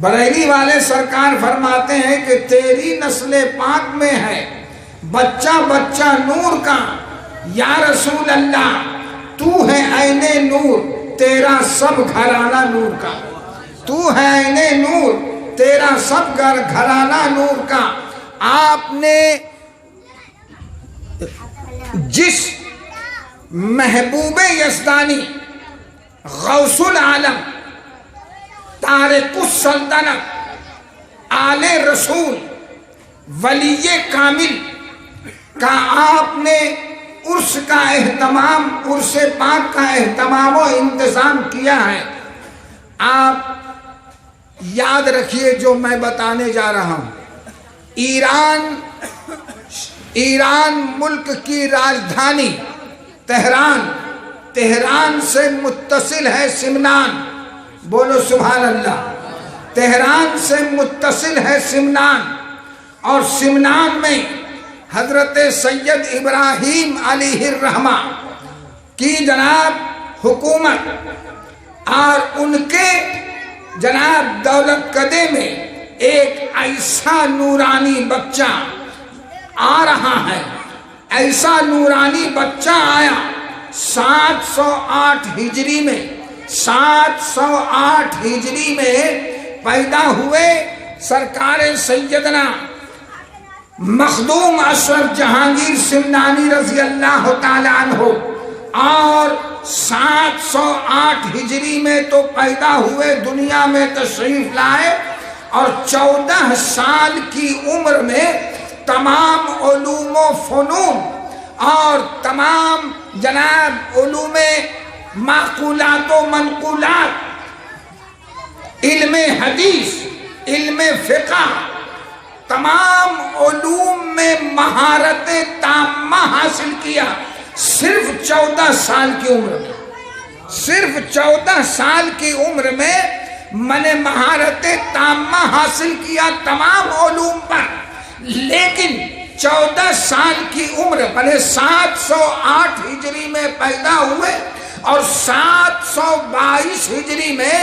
بریلی والے سرکار فرماتے ہیں کہ تیری نسل پاک میں ہے بچہ بچہ نور کا، یا رسول اللہ تو ہے عین نور، تیرا سب گھرانہ نور کا، تو ہے عین نور، تیرا سب گھرانہ نور کا۔ آپ نے جس محبوب یزدانی غوث العالم طارق السلطنت آل رسول ولی کامل کا آپ نے عرس کا اہتمام، عرس پاک کا اہتمام و انتظام کیا ہے۔ آپ یاد رکھیے جو میں بتانے جا رہا ہوں، ایران ملک کی راجدھانی تہران سے متصل ہے سمنان، بولو سبحان اللہ، تہران سے متصل ہے سمنان، اور سمنان میں حضرت سید ابراہیم علیہ الرحمہ کی جناب حکومت، اور ان کے جناب دولت کدے میں ایک ایسا نورانی بچہ آ رہا ہے، ایسا نورانی بچہ آیا 708 ہجری میں، 708 ہجری میں پیدا ہوئے سرکار سیدنا مخدوم اشرف جہانگیر سمنانی رضی اللہ تعالیٰ عنہ، اور 708 ہجری میں تو پیدا ہوئے، دنیا میں تشریف لائے، اور 14 سال کی عمر میں تمام علوم و فنون اور تمام جناب علوم معقولات و منقولات، علم حدیث، علم فقہ، تمام علوم میں مہارت تامہ حاصل کیا، صرف 14 سال کی عمر میں، صرف 14 سال کی عمر میں میں نے مہارت تامہ حاصل کیا تمام علوم پر۔ لیکن 14 سال کی عمر بھلے 708 ہجری میں پیدا ہوئے اور 722 ہجری میں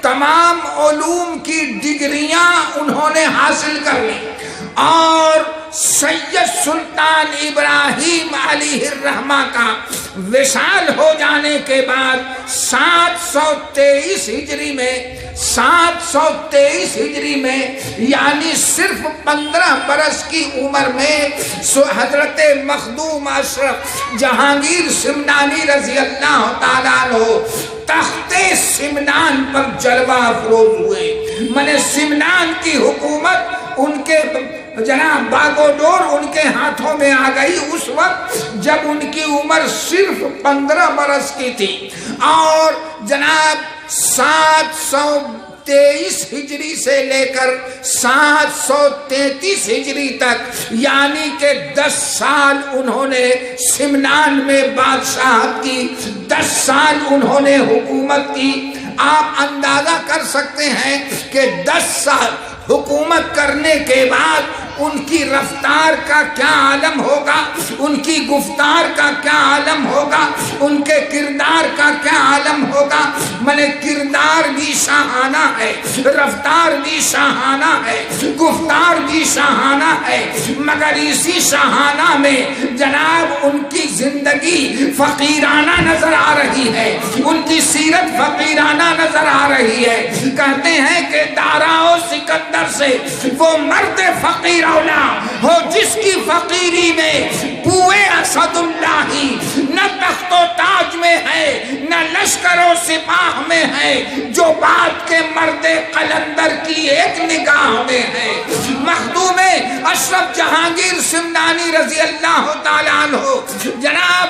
تمام علوم کی ڈگریاں انہوں نے حاصل کر لی، اور سید سلطان ابراہیم علیہ الرحمہ کا وصال ہو جانے کے بعد 723 ہجری میں، 723 ہجری میں یعنی صرف 15 برس کی عمر میں حضرت مخدوم اشرف جہانگیر سمنانی رضی اللہ تعالیٰ عنہ تخت سمنان پر جلوہ افروز ہوئے۔ میں نے سمنان کی حکومت ان کے جناب باغ و ڈور ان کے ہاتھوں میں آ گئی اس وقت جب ان کی عمر صرف 15 برس کی تھی، اور جناب 723 ہجری سے لے کر 733 ہجری تک یعنی کہ 10 سال انہوں نے سمنان میں بادشاہت کی، 10 سال انہوں نے حکومت کی۔ آپ اندازہ کر سکتے ہیں کہ 10 سال حکومت کرنے کے بعد ان کی رفتار کا کیا عالم ہوگا، ان کی گفتار کا کیا عالم ہوگا، ان کے کردار کا کیا عالم ہوگا۔ میں نے کردار بھی شاہانہ ہے، رفتار بھی شاہانہ ہے، گفتار بھی شاہانہ ہے، مگر اسی شاہانہ میں جناب ان کی زندگی فقیرانہ نظر آ رہی ہے، ان کی سیرت فقیرانہ نظر آ رہی ہے۔ کہتے ہیں کہ دارا و سکندر سے وہ مرد فقیر اولا ہو جس کی فقیری میں بوئے اسد اللہ نہ تخت و تاج میں ہے نہ لشکر و سپاہ میں ہے، جو بات کے مرد قلندر کی ایک نگاہ میں ہے۔ مخدوم اشرف جہانگیر سمنانی رضی اللہ تعالیٰ عنہ جناب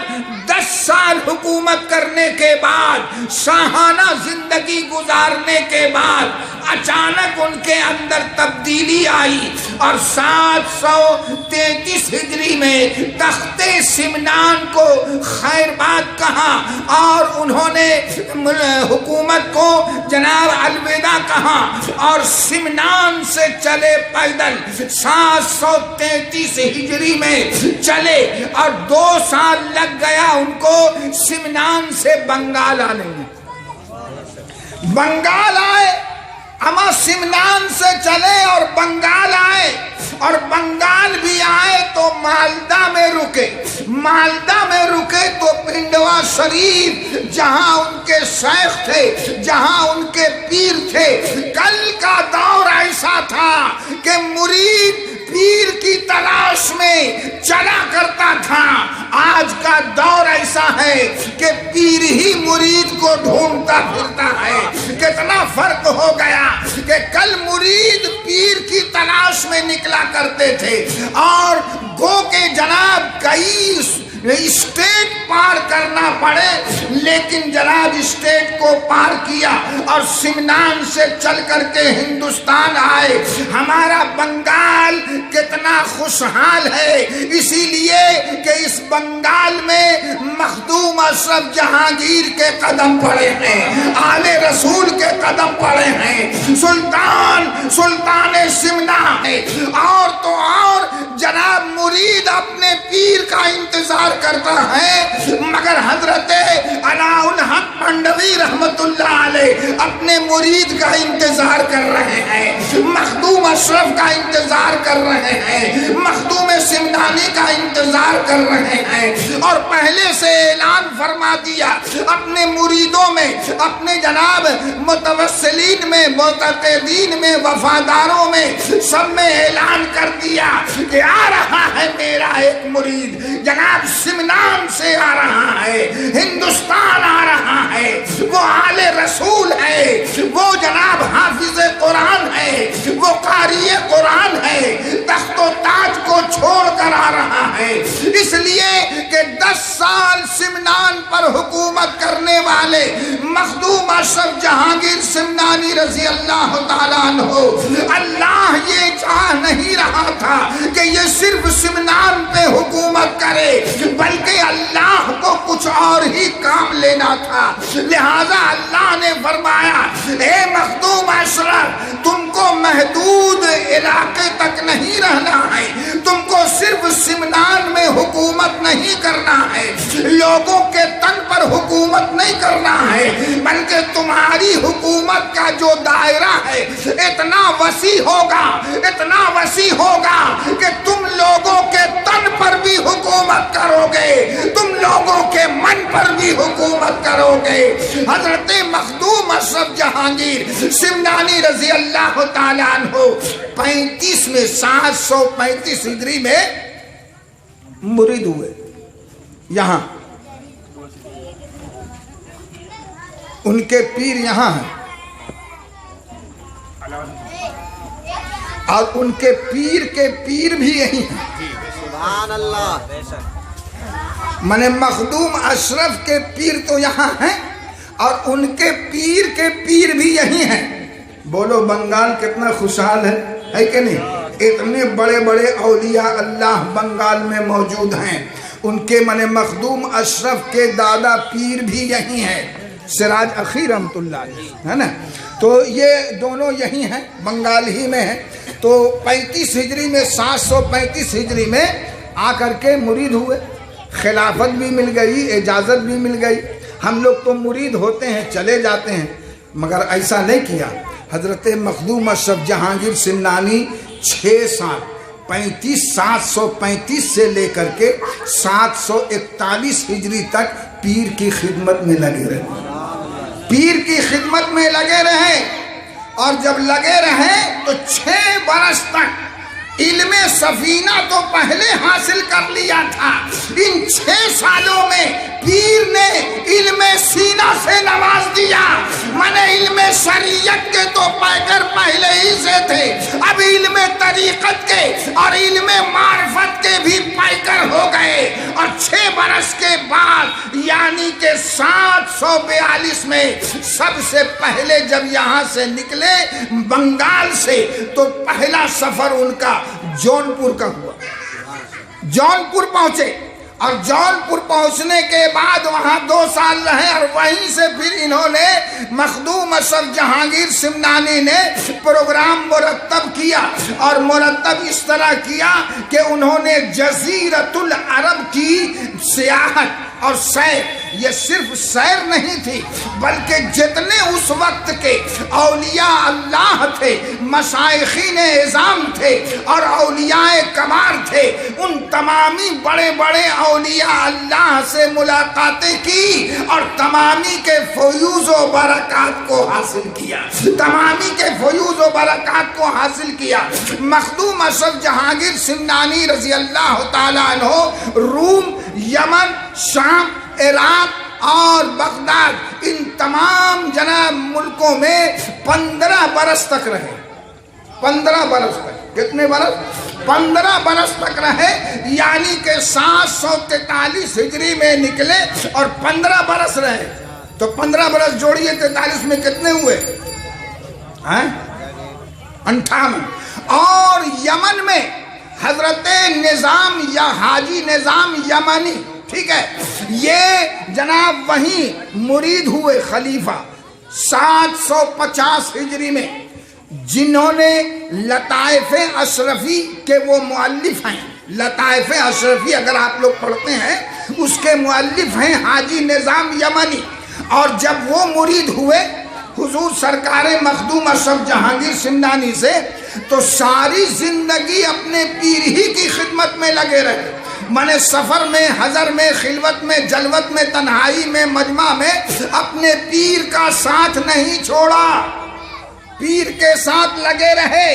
10 سال حکومت کرنے کے بعد، شاہانہ زندگی گزارنے کے بعد اچانک ان کے اندر تبدیلی آئی، اور 733 ہجری میں تخت سمنان کو خیر بات کہا، اور انہوں نے حکومت کو جناب الوداع کہا، اور سمنان سے چلے پیدل 733 ہجری میں چلے، اور 2 سال لگ گیا ان کو سمنان سے بنگال آنے میں۔ بنگال آئے اما سمنان سے چلے اور بنگال آئے، اور بنگال بھی آئے تو مالدہ میں رکے، مالدہ میں رکے تو پنڈوا شریف جہاں ان کے شیخ تھے، جہاں ان کے پیر تھے۔ کل کا دور ایسا تھا کہ مرید پیر کی تلاش میں چلا کرتا تھا، آج کا دور ایسا ہے کہ پیر ہی مرید کو ڈھونڈتا پھرتا ہے۔ کتنا فرق ہو گیا کہ کل مرید پیر کی تلاش میں نکلا کرتے تھے، اور گو کہ جناب کئی اسٹیٹ پار کرنا پڑے، لیکن جناب اسٹیٹ کو پار کیا اور سمنان سے چل کر کے ہندوستان آئے۔ ہمارا بنگال کتنا خوشحال ہے، اسی لیے کہ اس بنگال میں مخدوم اشرف جہانگیر کے قدم پڑے ہیں، آل رسول کے قدم پڑے ہیں، سلطان سمنا ہے، اور تو اور جناب مرید اپنے پیر کا انتظار کرتا ہے، مگر حضرت علاء الحق منڈوی رحمت اللہ علیہ اپنے مرید کا انتظار کر رہے ہیں، مخدوم اشرف کا انتظار کر رہے ہیں، مخدوم سمنانی کا انتظار کر رہے ہیں، اور پہلے سے اعلان فرما دیا اپنے مریدوں میں، اپنے جناب متوسلین میں، معتقدین میں، وفاداروں میں، سب میں اعلان کر دیا کہ آ رہا ہے میرا ایک مرید، جناب سمنان سے آ رہا ہے، ہندوستان آ رہا ہے، وہ آل رسول ہے، وہ جناب حافظ قرآن ہے، وہ قاری قرآن ہے، تخت و تاج کو چھوڑ کر آ رہا ہے، اس لیے کہ 10 سال سمنان پر حکومت کرنے والے مخدوم اشرف جہانگیر سمنانی رضی اللہ تعالیٰ عنہ، اللہ یہ چاہ نہیں رہا تھا کہ یہ صرف سمنان پہ حکومت کرے، بلکہ اللہ کو کچھ اور ہی کام لینا تھا، لہذا اللہ نے فرمایا اے مخدوم اشرف تم کو محدود علاقے تک نہیں رہنا ہے، تم کو صرف سمنان میں حکومت نہیں کرنا ہے، لوگوں کے تن پر حکومت نہیں کرنا ہے، بلکہ تمہاری حکومت کا جو دائرہ ہے اتنا وسیع ہوگا، اتنا وسیع ہوگا کہ تم لوگوں کے تن پر بھی حکومت کرو گے، تم لوگوں کے من پر بھی حکومت کرو گے۔ حضرت مخدوم اشرف جہانگیر سمنانی رضی اللہ تعالیٰ عنہ 35 میں 735 ہجری میں مرید ہوئے، یہاں ان کے پیر یہاں ہیں، اور ان کے پیر بھی یہی ہیں، سبحان اللہ۔ من مخدوم اشرف کے پیر تو یہاں ہیں اور ان کے پیر بھی یہی ہیں۔ بولو بنگال کتنا خوشحال ہے کہ نہیں؟ اتنے بڑے بڑے اولیاء اللہ بنگال میں موجود ہیں، ان کے من مخدوم اشرف کے دادا پیر بھی یہی ہیں، سراج اخی رحمت اللہ علیہ، ہے نا؟ تو یہ دونوں یہی ہیں، بنگال ہی میں ہیں۔ تو 35 ہجری میں 735 ہجری میں آ کر کے مرید ہوئے، خلافت بھی مل گئی، اجازت بھی مل گئی۔ ہم لوگ تو مرید ہوتے ہیں چلے جاتے ہیں، مگر ایسا نہیں کیا۔ حضرت مخدوم اشرف جہانگیر سمنانی 6 سال 735 سے لے کر کے 741 ہجری تک پیر کی خدمت میں لگے رہے، پیر کی خدمت میں لگے رہے، اور جب لگے رہے تو 6 برس تک علم سفینہ تو پہلے حاصل کر لیا تھا، ان 6 سالوں میں پیر نے علم سینہ سے نواز دیا۔ من علم شریعت کے تو پیکر پہلے ہی سے تھے، اب علم طریقت کے اور علم معرفت کے بھی پیکر ہو گئے، اور 6 برس کے بعد یعنی کہ 742 میں سب سے پہلے جب یہاں سے نکلے بنگال سے، تو پہلا سفر ان کا جونپور کا ہوا، جونپور پہنچے، اور جونپور پہنچنے کے بعد وہاں 2 سال رہے، اور وہیں سے پھر انہوں نے مخدوم اشرف جہانگیر سمنانی نے پروگرام مرتب کیا، اور مرتب اس طرح کیا کہ انہوں نے جزیرۃ العرب کی سیاحت اور سیر، یہ صرف سیر نہیں تھی بلکہ جتنے اس وقت کے اولیاء اللہ تھے، مشائخین اعظام تھے اور اولیاء کبار تھے، ان تمامی بڑے بڑے اولیاء اللہ سے ملاقاتیں کی اور تمامی کے فیوز و برکات کو حاصل کیا، تمامی کے فیوز و برکات کو حاصل کیا۔ مخدوم اشرف جہانگیر سمنانی رضی اللہ تعالیٰ عنہ روم، یمن، شام، عراق اور بغداد، ان تمام جناب ملکوں میں 15 برس تک رہے۔ 15 برس تک، کتنے برس؟ 15 برس تک رہے، یعنی کہ 743 ہجری میں نکلے اور 15 برس رہے، تو 15 برس جوڑیے 43 میں کتنے ہوئے؟ 58۔ اور یمن میں حضرت نظام یا حاجی نظام یمنی، ٹھیک ہے، یہ جناب وہیں مرید ہوئے خلیفہ 750 ہجری میں، جنہوں نے لطائف اشرفی کے وہ مؤلف ہیں۔ لطائف اشرفی اگر آپ لوگ پڑھتے ہیں، اس کے مؤلف ہیں حاجی نظام یمنی۔ اور جب وہ مرید ہوئے حضور سرکار مخدوم اشرف جہانگیر سمنانی سے، تو ساری زندگی اپنے پیر ہی کی خدمت میں لگے رہے، من سفر میں، حضر میں، خلوت میں، جلوت میں، تنہائی میں، مجمع میں اپنے پیر کا ساتھ نہیں چھوڑا، پیر کے ساتھ لگے رہے۔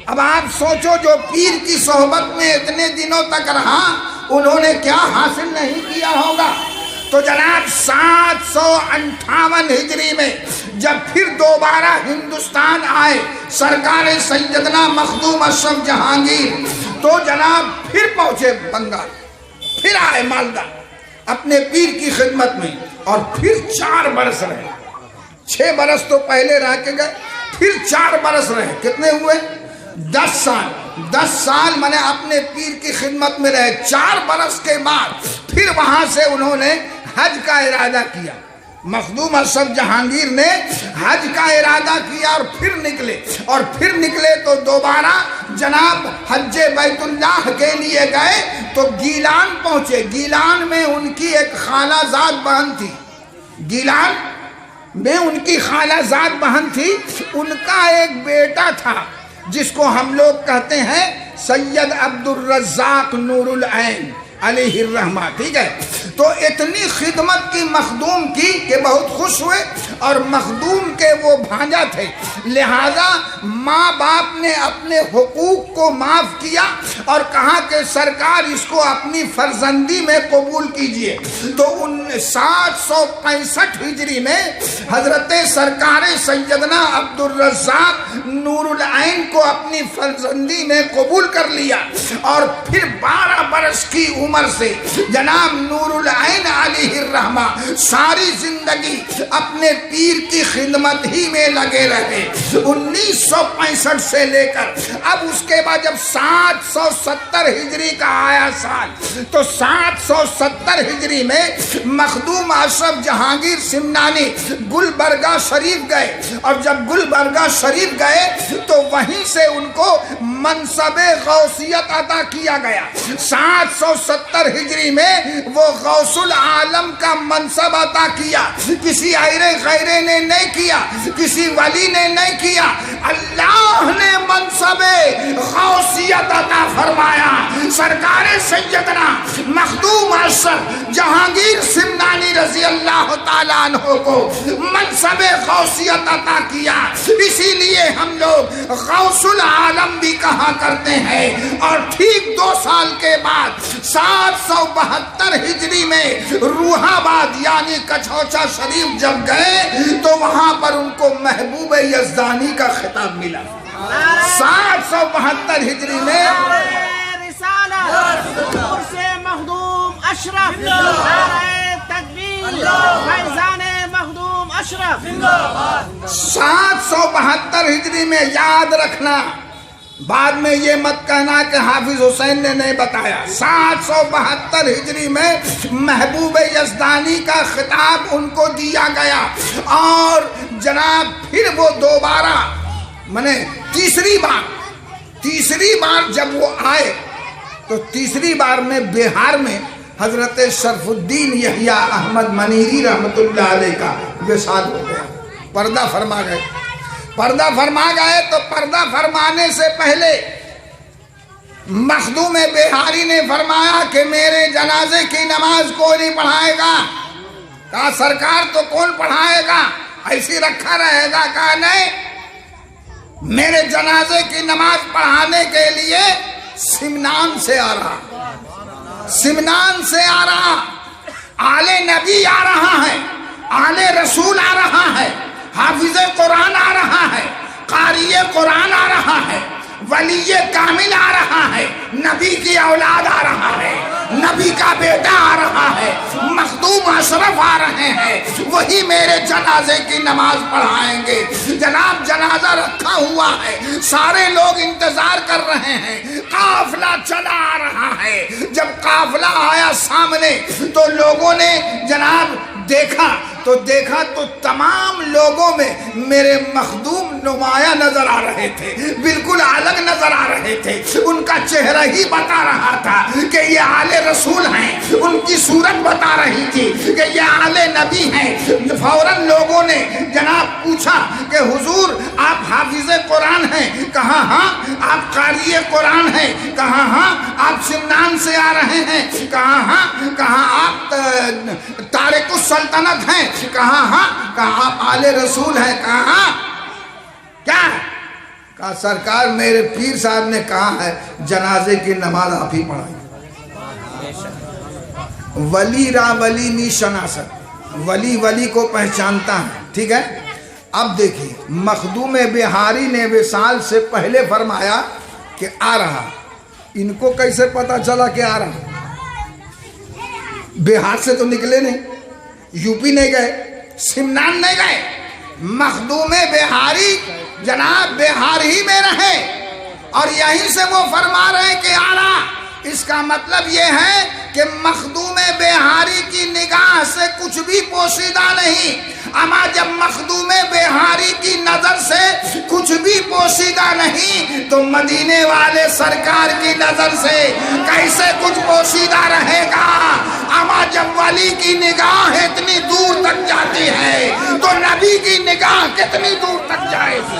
اب آپ سوچو، جو پیر کی صحبت میں اتنے دنوں تک رہا، انہوں نے کیا حاصل نہیں کیا ہوگا۔ تو جناب 758 ہجری میں جب پھر دوبارہ ہندوستان آئے سرکار سیدنا مخدوم اشرف جہانگیر، تو جناب پھر پہنچے بنگال، پھر آئے مالدہ اپنے پیر کی خدمت میں، اور پھر 4 برس رہے۔ 6 برس تو پہلے رہ کے گئے، پھر 4 برس رہے، کتنے ہوئے؟ 10 سال۔ 10 سال میں نے اپنے پیر کی خدمت میں رہے۔ 4 برس کے بعد پھر وہاں سے انہوں نے حج کا ارادہ کیا، مخدوم اشرف جہانگیر نے حج کا ارادہ کیا اور پھر نکلے تو دوبارہ جناب حج بیت اللہ کے لیے گئے تو گیلان پہنچے۔ گیلان میں ان کی ایک خالہ زاد بہن تھی، گیلان میں ان کی خالہ زاد بہن تھی، ان کا ایک بیٹا تھا جس کو ہم لوگ کہتے ہیں سید عبد الرزاق نور العین علیہ الرحمہ، ٹھیک ہے۔ تو اتنی خدمت کی مخدوم کی کہ بہت خوش ہوئے، اور مخدوم کے وہ بھانجا تھے، لہذا ماں باپ نے اپنے حقوق کو معاف کیا اور کہا کہ سرکار اس کو اپنی فرزندی میں قبول کیجئے۔ تو 765 ہجری میں حضرت سرکار سیدنا عبد الرزاق نور العین کو اپنی فرزندی میں قبول کر لیا، اور پھر 12 برس کی عمر سے جناب نور العین علیہ الرحمہ ساری زندگی اپنے پیر کی خدمت ہی میں لگے رہے۔ 1965 سے لے کر اب اس کے بعد جب 770 ہجری کا آیا سال، تو 770 ہجری میں مخدوم اشرف جہانگیر سمنانی گلبرگہ شریف گئے، اور جب گلبرگہ شریف گئے تو وہیں سے ان کو منصب غوثیت عطا کیا گیا۔ 770 ہجری میں وہ غوث العالم کا منصب عطا کیا، کسی غیرے نے نہیں کیا، کسی ولی نے نہیں کیا، اللہ نے منصب غوثیت عطا فرمایا۔ سرکار سیدنا مخدوم اشرف جہانگیر سمنانی رضی اللہ تعالیٰ عنہ کو منصب غوثیت عطا کیا، اسی لیے ہم لوگ غوث العالم بھی کہا کرتے ہیں۔ اور ٹھیک 2 سال کے بعد 772 ہجری میں روح آباد یعنی کچھوچا شریف جب گئے تو وہاں پر ان کو محبوب یزدانی کا خطاب ملا۔ 772 ہجری میں مخدوم اشرف، نعرہ تکبیر، فیضان مخدوم اشرف۔ 772 ہجری میں، یاد رکھنا، بعد میں یہ مت کہنا کہ حافظ حسین نے نہیں بتایا، 772 ہجری میں محبوب یزدانی کا خطاب ان کو دیا گیا، اور جناب پھر وہ دوبارہ تیسری بار جب وہ آئے تو تیسری بار میں بہار میں حضرت شرف الدین یحییٰ احمد منیری رحمت اللہ علیہ کا وصال ہو گیا، پردہ فرما گئے۔ پردہ فرما گئے تو پردہ فرمانے سے پہلے مخدوم بہاری نے فرمایا کہ میرے جنازے کی نماز کوئی نہیں پڑھائے گا۔ کہا سرکار تو کون پڑھائے گا، ایسی رکھا رہے گا؟ کہا نہیں، میرے جنازے کی نماز پڑھانے کے لیے سمنان سے آ رہا، سمنان سے آ رہا، آل نبی آ رہا ہے، آل رسول آ رہا ہے، حافظ قرآن آ رہا ہے، قاری قرآن آ رہا ہے، ولی کامل آ رہا ہے، نبی کی اولاد آ رہا ہے، نبی کا بیٹا آ رہا ہے، مخدوم اشرف آ رہے ہیں، وہی میرے جنازے کی نماز پڑھائیں گے۔ جناب جنازہ رکھا ہوا ہے، سارے لوگ انتظار کر رہے ہیں، قافلہ چلا آ رہا ہے۔ جب قافلہ آیا سامنے تو لوگوں نے جناب دیکھا تو تمام لوگوں میں میرے مخدوم نمایاں نظر آ رہے تھے، بالکل الگ نظر آ رہے تھے، ان کا چہرہ ہی بتا رہا تھا کہ یہ آل رسول ہیں، ان کی صورت بتا رہی تھی کہ یہ آل نبی ہیں۔ فوراً لوگوں نے جناب پوچھا کہ حضور آپ حافظ قرآن ہیں؟ کہا ہاں۔ آپ قاری قرآن ہیں؟ کہا ہاں۔ آپ سمنان سے آ رہے ہیں؟ کہا ہاں۔ کہا آپ تارک السلطنت ہیں؟ کہا ہاں۔ کہا آپ آل رسول ہیں؟ کہا ہاں۔ کیا؟ کہا سرکار میرے پیر صاحب نے کہا ہے جنازے کی نماز آپ ہی پڑھائیں۔ ولی را ولی می شناست، ولی کو پہچانتا ہے، ٹھیک ہے۔ اب دیکھیے مخدوم بہاری نے وصال سے پہلے فرمایا کہ آ رہا، ان کو کیسے پتا چلا کہ آ رہا؟ بہار سے تو نکلے نہیں، یو پی نہیں گئے، سمنان نہیں گئے، مخدوم بہاری جناب بہار ہی میں رہے اور یہیں سے وہ فرما رہے ہیں کہ آ رہا۔ اس کا مطلب یہ ہے کہ مخدوم بہاری کی نگاہ سے کچھ بھی پوشیدہ نہیں، اما جب مخدوم بہاری کی نظر سے کچھ بھی پوشیدہ نہیں تو مدینے والے سرکار کی نظر سے کیسے کچھ پوشیدہ رہے گا؟ اما جب ولی کی نگاہ اتنی دور تک جاتی ہے تو نبی کی نگاہ کتنی دور تک جائے گی؟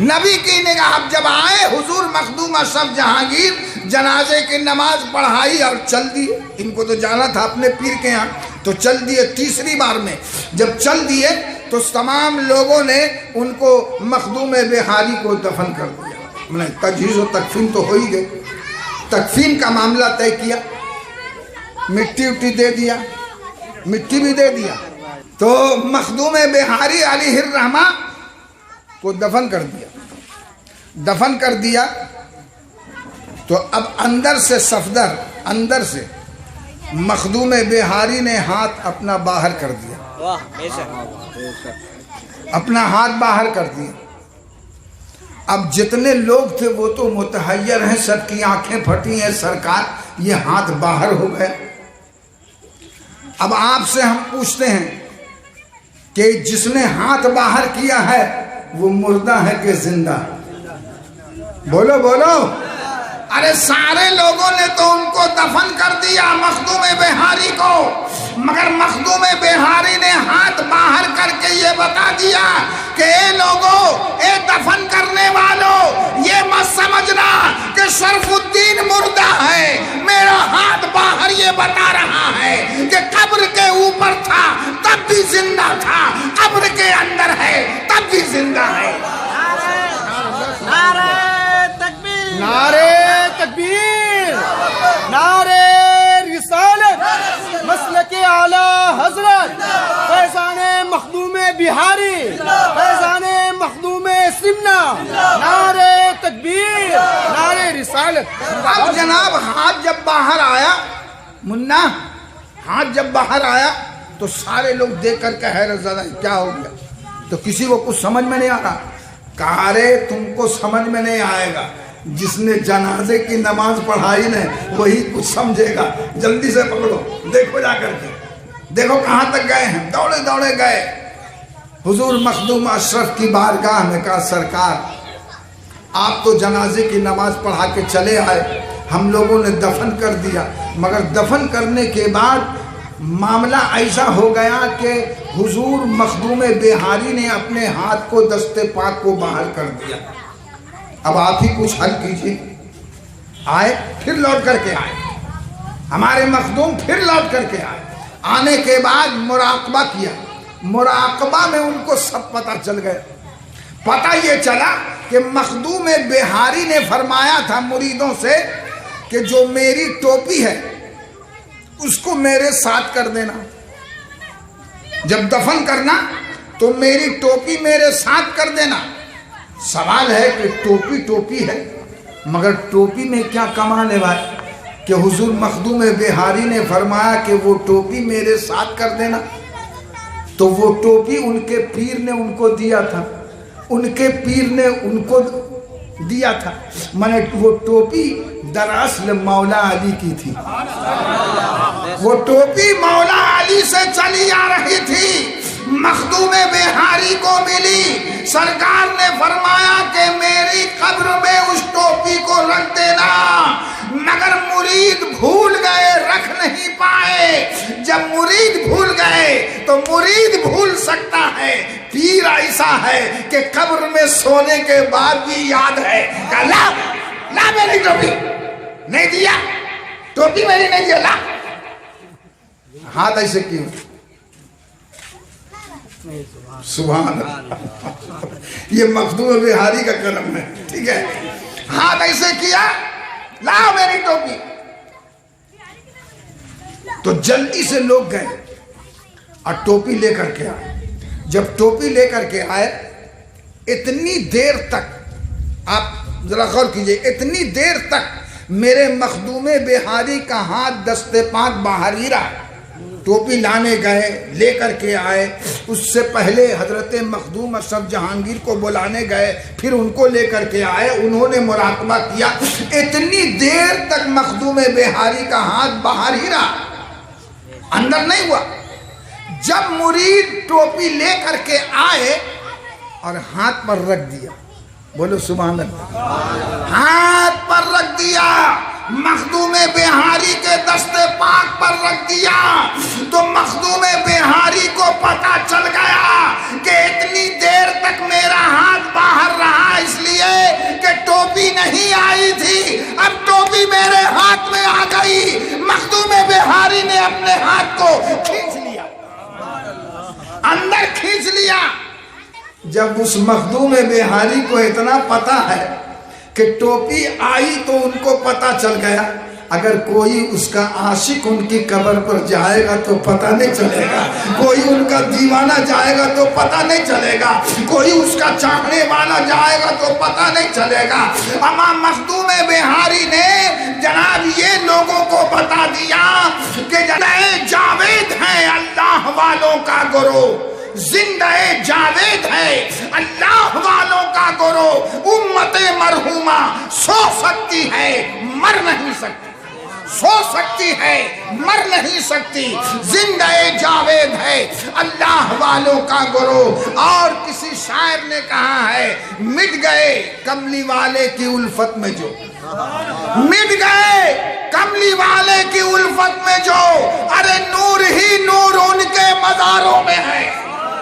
نبی کی نگاہ جب آئے حضور مخدوم اشرف جہانگیر جنازے کی نماز پڑھائی اور چل دیے۔ ان کو تو جانا تھا اپنے پیر کے ہاں تو چل دیے۔ تیسری بار میں جب چل دیے تو تمام لوگوں نے ان کو مخدوم بہاری کو دفن کر دیا۔ تجہیز و تکفین تو ہو ہی گئی، تکفین کا معاملہ طے کیا، مٹی اٹی دے دیا، مٹی بھی دے دیا تو مخدوم بہاری علیہ الرحمہ کو دفن کر دیا۔ دفن کر دیا تو اب اندر سے صفدر، اندر سے مخدوم بہاری نے ہاتھ اپنا باہر کر دیا، اپنا ہاتھ باہر کر دیا۔ اب جتنے لوگ تھے وہ تو متحیر ہیں، سب کی آنکھیں پھٹی ہیں، سرکار یہ ہاتھ باہر ہو گئے۔ اب آپ سے ہم پوچھتے ہیں کہ جس نے ہاتھ باہر کیا ہے وہ مردہ ہے کہ زندہ؟ بولو بولو۔ ارے سارے لوگوں نے تو ان کو دفن کر دیا مخدوم بہاری کو، مگر مخدوم بہاری نے ہاتھ باہر کر کے یہ بتا دیا کہ اے لوگوں، اے دفن کرنے والوں، یہ مت سمجھنا کہ شرف الدین مردہ ہے۔ میرا ہاتھ باہر یہ بتا رہا ہے کہ قبر کے اوپر تھا تب بھی زندہ تھا، قبر کے اندر ہے تب بھی زندہ ہے۔ نعرہ تکبیر، نعرے تکبیر، نعرے رسالت، مسلک اعلیٰ حضرت فیضان مخدوم بہاری، فیضان مخدوم سمنا، نعرے تکبیر، نعرے رسالت۔ اب جناب ہاتھ جب باہر آیا، منا ہاتھ جب باہر آیا تو سارے لوگ دیکھ کر کے حیرت زدہ کیا ہو گیا؟ تو کسی کو کچھ سمجھ میں نہیں آ رہا۔ کہا رے تم کو سمجھ میں نہیں آئے گا، جس نے جنازے کی نماز پڑھائی نے وہی کچھ سمجھے گا۔ جلدی سے پکڑو، دیکھو جا کر کے، دیکھو کہاں تک گئے ہیں۔ دوڑے دوڑے گئے حضور مخدوم اشرف کی بارگاہ میں، کہا سرکار آپ تو جنازے کی نماز پڑھا کے چلے آئے، ہم لوگوں نے دفن کر دیا، مگر دفن کرنے کے بعد معاملہ ایسا ہو گیا کہ حضور مخدوم بہاری نے اپنے ہاتھ کو دست پاک کو باہر کر دیا۔ اب آپ ہی کچھ حل کیجئے۔ آئے، پھر لوٹ کر کے آئے، ہمارے مخدوم پھر لوٹ کر کے آئے۔ آنے کے بعد مراقبہ کیا، مراقبہ میں ان کو سب پتہ چل گیا۔ پتہ یہ چلا کہ مخدوم بہاری نے فرمایا تھا مریدوں سے کہ جو میری ٹوپی ہے اس کو میرے ساتھ کر دینا، جب دفن کرنا تو میری ٹوپی میرے ساتھ کر دینا۔ سوال ہے کہ ٹوپی ہے، مگر ٹوپی میں کیا کمال ہے بھائی کہ حضور مخدوم بہاری نے فرمایا کہ وہ ٹوپی میرے ساتھ کر دینا، تو وہ ٹوپی ان کے پیر نے ان کو دیا تھا، ان کے پیر نے ان کو دیا تھا، میں نے وہ ٹوپی دراصل مولا علی کی تھی، وہ ٹوپی مولا علی سے چلی آ رہی تھی، مخدوم بہاری کو ملی۔ سرکار نے فرمایا کہ میری قبر میں اس ٹوپی کو رکھ دینا، مگر مرید بھول گئے، رکھ نہیں پائے۔ جب مرید بھول گئے تو مرید بھول سکتا ہے، پیر ایسا ہے کہ قبر میں سونے کے بعد بھی یاد ہے کہ لا میری ٹوپی نہیں دیا، ٹوپی میری نہیں دیا، لا۔ ہاتھ ایسے کیوں؟ سبحان اللہ، یہ مخدوم بہاری کا کرم ہے، ٹھیک ہے۔ ہاتھ ایسے کیا، لا میری ٹوپی۔ تو جلدی سے لوگ گئے اور ٹوپی لے کر کے آئے۔ جب ٹوپی لے کر کے آئے، اتنی دیر تک، آپ ذرا غور کیجئے، اتنی دیر تک میرے مخدوم بہاری کا ہاتھ دست پاک باہر ہی رہا۔ ٹوپی لانے گئے، لے کر کے آئے، اس سے پہلے حضرت مخدوم اشرف جہانگیر کو بلانے گئے، پھر ان کو لے کر کے آئے، انہوں نے مراقبہ کیا، اتنی دیر تک مخدوم بہاری کا ہاتھ باہر ہی رہا، اندر نہیں ہوا۔ جب مرید ٹوپی لے کر کے آئے اور ہاتھ پر رکھ دیا، بولو سبحان اللہ، ہاتھ پر رکھ دیا، مخدوم بہاری کے دست پاک پر رکھ دیا، تو مخدوم بہاری کو پتا چل گیا کہ اتنی دیر تک میرا ہاتھ باہر رہا اس لیے کہ ٹوپی نہیں آئی تھی، اب ٹوپی میرے ہاتھ میں آ گئی۔ مخدوم بہاری نے اپنے ہاتھ کو کھینچ لیا، اندر کھینچ لیا۔ جب اس مخدوم بہاری کو اتنا پتا ہے کہ ٹوپی آئی تو ان کو پتا چل گیا، اگر کوئی اس کا عاشق ان کی قبر پر جائے گا تو پتہ نہیں چلے گا، کوئی ان کا دیوانہ جائے گا تو پتہ نہیں چلے گا، کوئی اس کا چاہنے والا جائے گا تو پتہ نہیں چلے گا۔ اما مخدوم بہاری نے جناب یہ لوگوں کو بتا دیا کہ جاوید ہے اللہ والوں کا گروہ، زندہ جاوید ہے اللہ والوں کا گروہ، امت مرحومہ سو سکتی ہے مر نہیں سکتی، سو سکتی ہے مر نہیں سکتی، زندہ جاوید ہے اللہ والوں کا گروہ۔ اور کسی شاعر نے کہا ہے، مٹ گئے کملی والے کی الفت میں جو، مٹ گئے کملی والے کی الفت میں جو، ارے نور ہی نور ان کے مزاروں میں ہے،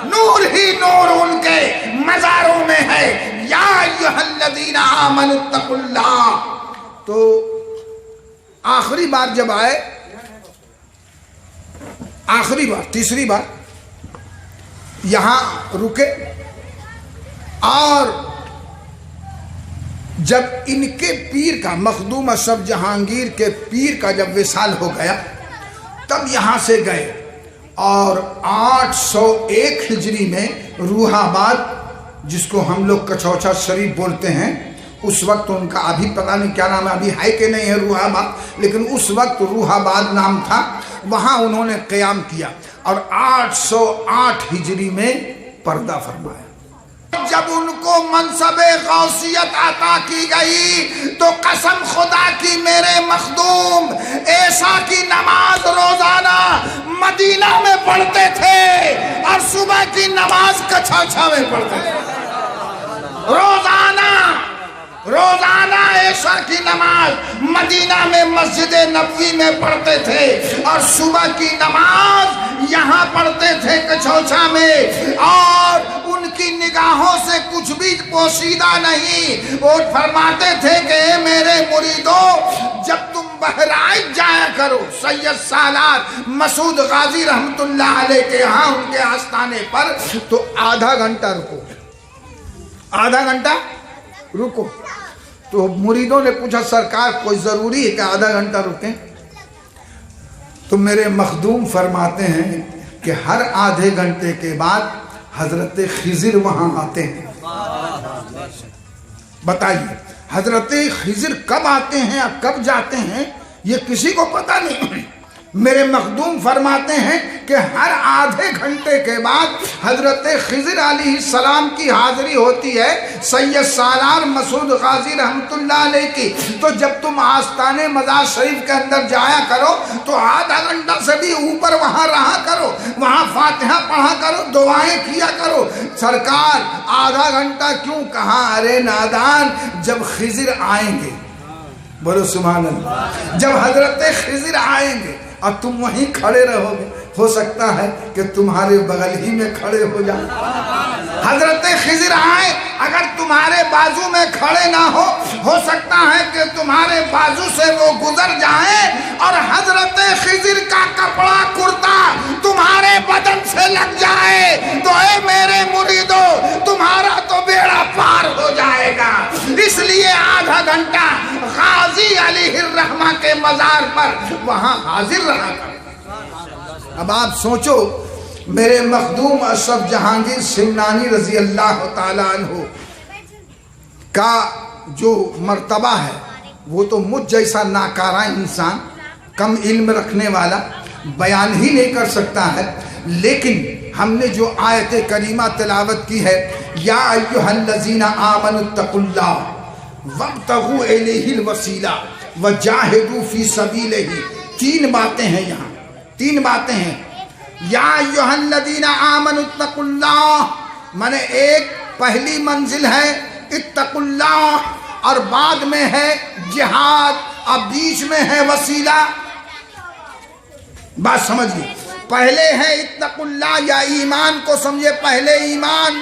نور ہی نور ان کے مزاروں میں ہے۔ یا ایھا الذین آمنوا اتقوا اللہ۔ تو آخری بار جب آئے، آخری بار تیسری بار یہاں رکے، اور جب ان کے پیر کا، مخدوم اشرف جہانگیر کے پیر کا جب وصال ہو گیا، تب یہاں سے گئے، اور 801 ہجری میں روح آباد، جس کو ہم لوگ کچوچا شریف بولتے ہیں، اس وقت ان کا ابھی پتہ نہیں کیا نام ہے، ابھی ہے کہ نہیں ہے روح آباد، لیکن اس وقت روح آباد نام تھا، وہاں انہوں نے قیام کیا، اور 808 ہجری میں پردہ فرمایا۔ جب ان کو منصب غوثیت عطا کی گئی تو قسم خدا کی میرے مخدوم عیسیٰ کی نماز روزانہ مدینہ میں پڑھتے تھے، اور صبح کی نماز کچھوچا میں پڑھتے تھے، روزانہ عشاء کی نماز مدینہ میں مسجد نبوی میں پڑھتے تھے اور صبح کی نماز یہاں پڑھتے تھے کچھوچا میں، اور ان کی نگاہوں سے کچھ بھی پوشیدہ نہیں۔ وہ فرماتے تھے کہ اے میرے مریدوں، جب تم بہرائچ جایا کرو سید سالار مسعود غازی رحمت اللہ علیہ کے ہاں ان کے آستانے پر، تو آدھا گھنٹہ رکو، آدھا گھنٹہ رکو۔ تو مریدوں نے پوچھا سرکار کوئی ضروری ہے کہ آدھا گھنٹہ رکیں؟ تو میرے مخدوم فرماتے ہیں کہ ہر آدھے گھنٹے کے بعد حضرت خضر وہاں آتے ہیں۔ بتائیے حضرت خضر کب آتے ہیں اور کب جاتے ہیں یہ کسی کو پتہ نہیں۔ میرے مخدوم فرماتے ہیں کہ ہر آدھے گھنٹے کے بعد حضرت خضر علیہ السلام کی حاضری ہوتی ہے سید سالار مسعود غازی رحمت اللہ علیہ کی۔ تو جب تم آستانے مزار شریف کے اندر جایا کرو تو آدھا گھنٹہ سے بھی اوپر وہاں رہا کرو، وہاں فاتحہ پڑھا کرو، دعائیں کیا کرو۔ سرکار آدھا گھنٹہ کیوں؟ کہا ارے نادان، جب خضر آئیں گے، بولو سبحان اللہ، جب حضرت خضر آئیں گے اور تم وہیں کھڑے رہو گے، ہو سکتا ہے کہ تمہارے بغل ہی میں کھڑے ہو جائیں۔ حضرت خضر آئے، اگر تمہارے بازو میں کھڑے نہ ہو سکتا ہے کہ تمہارے بازو سے وہ گزر جائیں اور حضرت خضر کا کپڑا کرتا تمہارے بدن سے لگ جائے تو اے میرے مریدو تمہارا تو بیڑا پار ہو جائے گا۔ اس لیے آدھا گھنٹہ غازی علیہ الرحمہ کے مزار پر وہاں حاضر رہا کر۔ اب آپ سوچو میرے مخدوم اشرف جہانگیر سمنانی رضی اللہ تعالیٰ عنہ کا جو مرتبہ ہے وہ تو مجھ جیسا ناکارہ انسان، کم علم رکھنے والا بیان ہی نہیں کر سکتا ہے، لیکن ہم نے جو آیت کریمہ تلاوت کی ہے یا ایھا الذین آمنوا اتقوا اللہ وابتغوا الیہ الوسیلہ وجاہدوا فی سبیلہ، تین باتیں ہیں یہاں، تین باتیں ہیں۔ یا ایھا الذین آمنوا اتقوا اللہ، مانے ایک پہلی منزل ہے اتقوا اللہ، اور بعد میں ہے جہاد، اور بیچ میں ہے وسیلہ۔ بات سمجھیے، پہلے ہے اتقوا اللہ یا ایمان کو سمجھے، پہلے ایمان،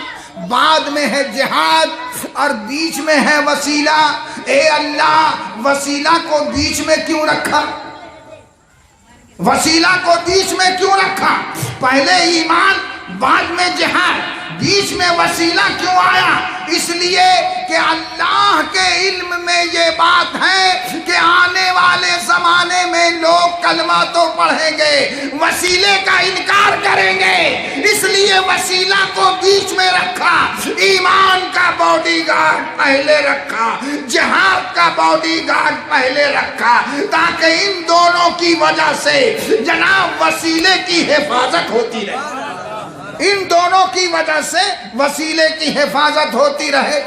بعد میں ہے جہاد اور بیچ میں ہے وسیلہ۔ اے اللہ وسیلہ کو بیچ میں کیوں رکھا؟ وسیلہ کو بیچ میں کیوں رکھا؟ پہلے ایمان بعد میں جہاد، بیچ میں وسیلہ کیوں آیا؟ اس لیے کہ اللہ کے علم میں یہ بات ہے کہ آنے والے زمانے میں لوگ کلمہ تو پڑھیں گے، وسیلے کا انکار کریں گے، اس لیے وسیلہ کو بیچ میں رکھا، ایمان کا باڈی گارڈ پہلے رکھا، جہاد کا باڈی گارڈ پہلے رکھا، تاکہ ان دونوں کی وجہ سے جناب وسیلے کی حفاظت ہوتی رہے، ان دونوں کی وجہ سے وسیلے کی حفاظت ہوتی رہے۔